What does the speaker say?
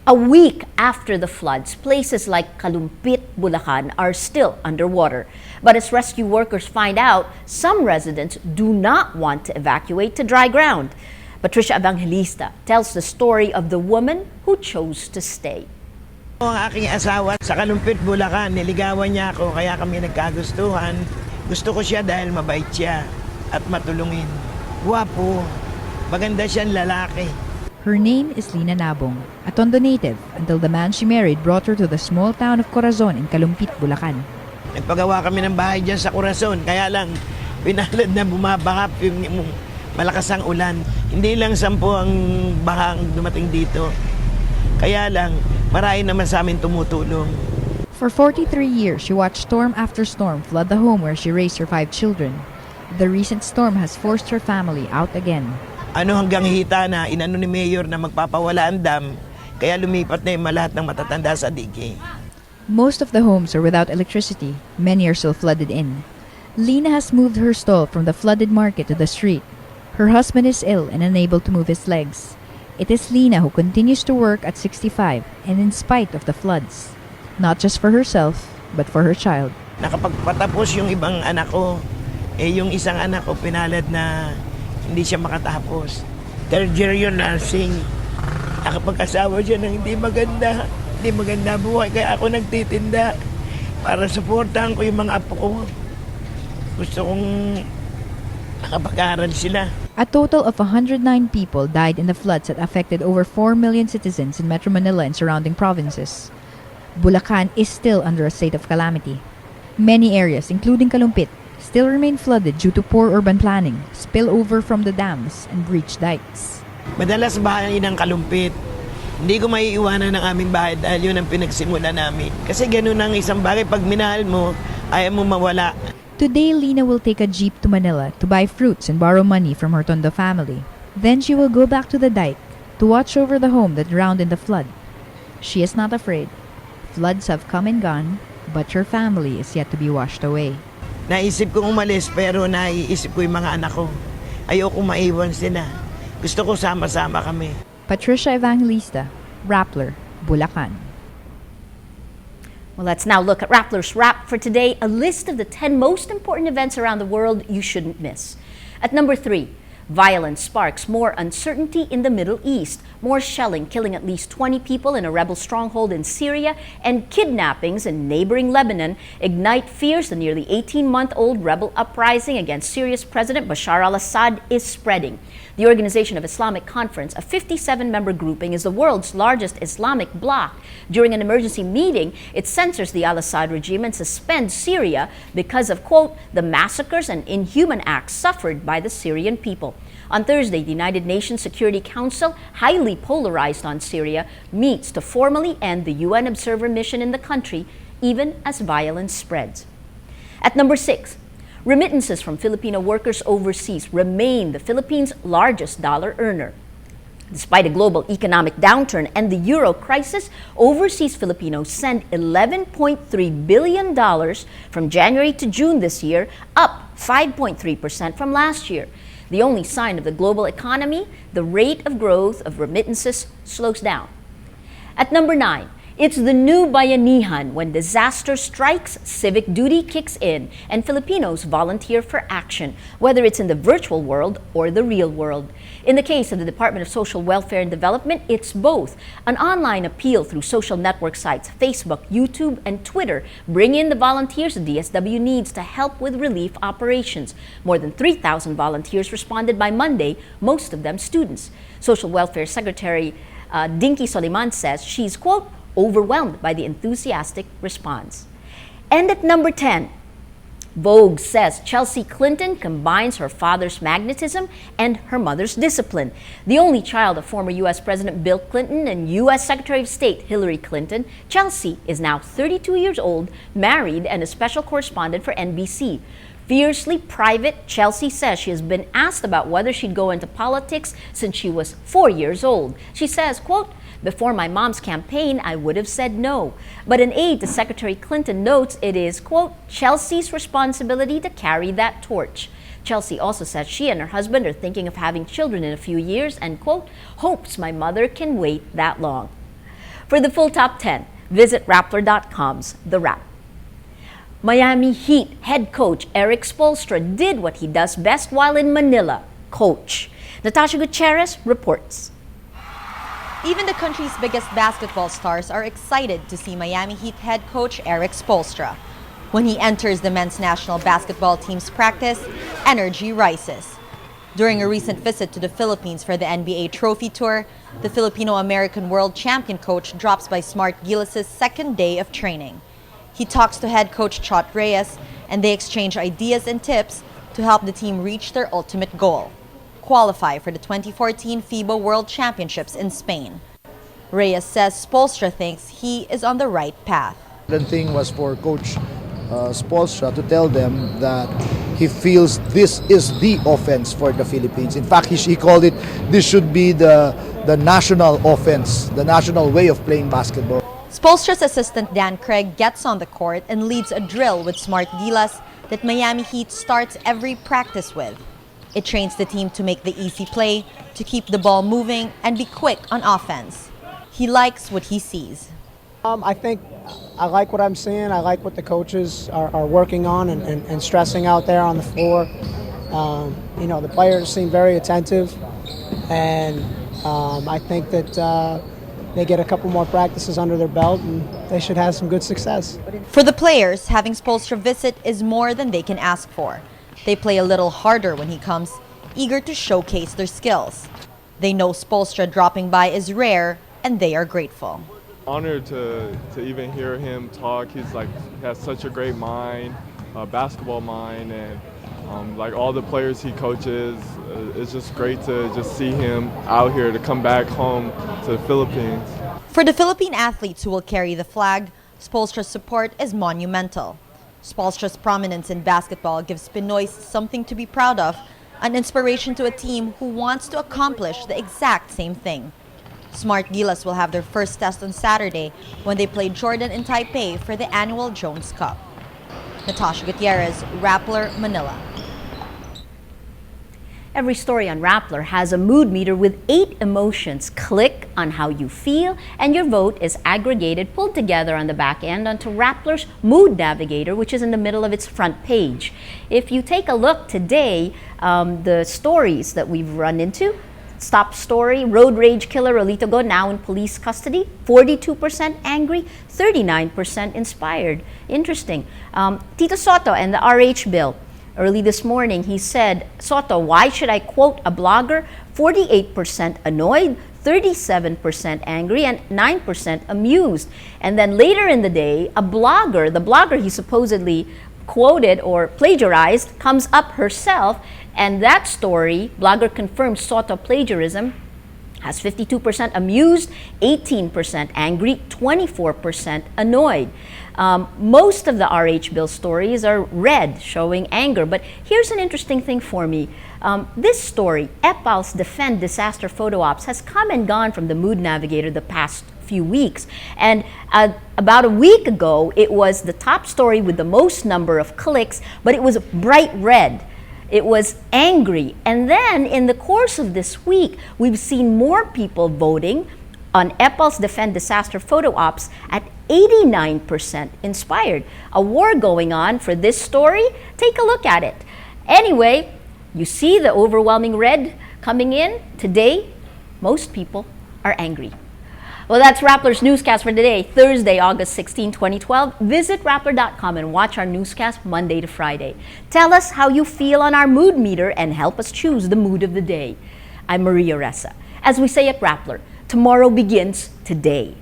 A week after the floods, places like Kalumpit, Bulakan are still underwater. But as rescue workers find out, some residents do not want to evacuate to dry ground. Patricia Evangelista tells the story of the woman who chose to stay. Ang aking asawa sa Kalumpit, Bulakan, niligawan niya ako kaya kami nagkagustuhan. Gusto ko siya dahil mabait siya at matulungin. Guwapo, maganda siyang lalaki. Her name is Lina Nabong, a Tondo native, until the man she married brought her to the small town of Corazon in Kalumpit, Bulacan. Nagpagawa kami ng bahay dyan sa Corazon, kaya lang pinalad na bumabakap yung malakas ang ulan. Hindi lang 10 ang bahang dumating dito. Kaya lang, marami naman sa amin tumutulong. For 43 years, she watched storm after storm flood the home where she raised her 5 children. The recent storm has forced her family out again. Hanggang hita na inano ni Mayor na magpapawala ang dam, kaya lumipat na yung lahat ng matatanda sa digi. Most of the homes are without electricity. Many are still flooded in. Lina has moved her stall from the flooded market to the street. Her husband is ill and unable to move his legs. It is Lina who continues to work at 65 and in spite of the floods. Not just for herself, but for her child. Nakapagpatapos yung ibang anak ko, yung isang anak ko pinalad na hindi siya makatapos. Third year yun nursing. Nakapag-asawa siya ng hindi maganda buhay. Kaya ako nagtitinda para suportahan ko yung mga apo ko. Gusto kong nakapag-aral sila. A total of 109 people died in the floods that affected over 4 million citizens in Metro Manila and surrounding provinces. Bulacan is still under a state of calamity. Many areas, including Kalumpit, still remain flooded due to poor urban planning, spillover from the dams, and breached dikes. Madalas bahay ng Kalumpit. Hindi ko maiiwanan ng aming bahay dahil yun ang pinagsimula namin. Kasi ganun ang isang bagay, pag minahal mo, ayaw mo mawala. Today, Lina will take a jeep to Manila to buy fruits and borrow money from her Tondo family. Then she will go back to the dike to watch over the home that drowned in the flood. She is not afraid. Floods have come and gone, but her family is yet to be washed away. Naisip ko umalis pero naiisip ko yung mga anak ko. Ayoko maiwan sila. Gusto ko sama-sama kami. Patricia Evangelista, Rappler, Bulacan. Well, let's now look at Rappler's Wrap for today, a list of the 10 most important events around the world you shouldn't miss. At number 3, violence sparks more uncertainty in the Middle East. More shelling killing at least 20 people in a rebel stronghold in Syria and kidnappings in neighboring Lebanon ignite fears the nearly 18-month-old rebel uprising against Syria's President Bashar al-Assad is spreading. The Organization of Islamic Conference, a 57-member grouping, is the world's largest Islamic bloc. During an emergency meeting, it censors the al-Assad regime and suspends Syria because of, quote, the massacres and inhuman acts suffered by the Syrian people. On Thursday, the United Nations Security Council, highly polarized on Syria, meets to formally end the UN observer mission in the country, even as violence spreads. At number 6, remittances from Filipino workers overseas remain the Philippines' largest dollar earner. Despite a global economic downturn and the euro crisis, overseas Filipinos sent $11.3 billion from January to June this year, up 5.3% from last year. The only sign of the global economy, the rate of growth of remittances slows down. At number 9, it's the new bayanihan. When disaster strikes, civic duty kicks in, and Filipinos volunteer for action, whether it's in the virtual world or the real world. In the case of the Department of Social Welfare and Development, it's both. An online appeal through social network sites, Facebook, YouTube, and Twitter, bring in the volunteers the DSW needs to help with relief operations. More than 3,000 volunteers responded by Monday, most of them students. Social Welfare Secretary Dinky Soliman says she's, quote, overwhelmed by the enthusiastic response. And at number 10, Vogue says Chelsea Clinton combines her father's magnetism and her mother's discipline. The only child of former U.S. President Bill Clinton and U.S. Secretary of State Hillary Clinton, Chelsea is now 32 years old, married, and a special correspondent for NBC. Fiercely private, Chelsea says she has been asked about whether she'd go into politics since she was 4 years old. She says, quote, before my mom's campaign, I would have said no. But an aide to Secretary Clinton notes it is, quote, Chelsea's responsibility to carry that torch. Chelsea also says she and her husband are thinking of having children in a few years and, quote, hopes my mother can wait that long. For the full top 10, visit Rappler.com's The Wrap. Miami Heat head coach Eric Spoelstra did what he does best while in Manila, coach. Natasha Gutierrez reports. Even the country's biggest basketball stars are excited to see Miami Heat head coach Eric Spoelstra. When he enters the men's national basketball team's practice, energy rises. During a recent visit to the Philippines for the NBA Trophy Tour, the Filipino-American world champion coach drops by Smart Gilas' second day of training. He talks to head coach Chot Reyes, and they exchange ideas and tips to help the team reach their ultimate goal: qualify for the 2014 FIBA World Championships in Spain. Reyes says Spoelstra thinks he is on the right path. The thing was for Coach Spoelstra to tell them that he feels this is the offense for the Philippines. In fact, he called it, this should be the national offense, the national way of playing basketball. Spoelstra's assistant Dan Craig gets on the court and leads a drill with Smart Gilas that Miami Heat starts every practice with. It trains the team to make the easy play, to keep the ball moving, and be quick on offense. He likes what he sees. I think I like what I'm seeing. I like what the coaches are working on and stressing out there on the floor. The players seem very attentive, and I think that they get a couple more practices under their belt and they should have some good success. For the players, having Spoelstra visit is more than they can ask for. They play a little harder when he comes, eager to showcase their skills. They know Spoelstra dropping by is rare, and they are grateful. Honored to even hear him talk. He has such a great mind, basketball mind, and all the players he coaches. It's just great to just see him out here, to come back home to the Philippines. For the Philippine athletes who will carry the flag, Spoelstra's support is monumental. Spoelstra's prominence in basketball gives Pinoys something to be proud of, an inspiration to a team who wants to accomplish the exact same thing. Smart Gilas will have their first test on Saturday when they play Jordan in Taipei for the annual Jones Cup. Natasha Gutierrez, Rappler, Manila. Every story on Rappler has a mood meter with 8 emotions. Click on how you feel, and your vote is aggregated, pulled together on the back end onto Rappler's Mood Navigator, which is in the middle of its front page. If you take a look today, the stories that we've run into: top story, road rage killer Rolito Go now in police custody, 42% angry, 39% inspired. Interesting. Tito Soto and the RH bill. Early this morning, he said, Soto, why should I quote a blogger? 48% annoyed, 37% angry, and 9% amused. And then later in the day, the blogger he supposedly quoted or plagiarized, comes up herself, and that story, blogger confirms Soto plagiarism, has 52% amused, 18% angry, 24% annoyed. Most of the RH bill stories are red, showing anger. But here's an interesting thing for me. This story, EPAL's Defend Disaster Photo Ops, has come and gone from the Mood Navigator the past few weeks. And about a week ago, it was the top story with the most number of clicks, but it was bright red. It was angry. And then in the course of this week, we've seen more people voting on EPAL's Defend Disaster Photo Ops at 89% inspired. A war going on for this story? Take a look at it. Anyway, you see the overwhelming red coming in. Today, most people are angry. Well, that's Rappler's Newscast for today, Thursday, August 16, 2012. Visit Rappler.com and watch our newscast Monday to Friday. Tell us how you feel on our mood meter and help us choose the mood of the day. I'm Maria Ressa. As we say at Rappler, tomorrow begins today.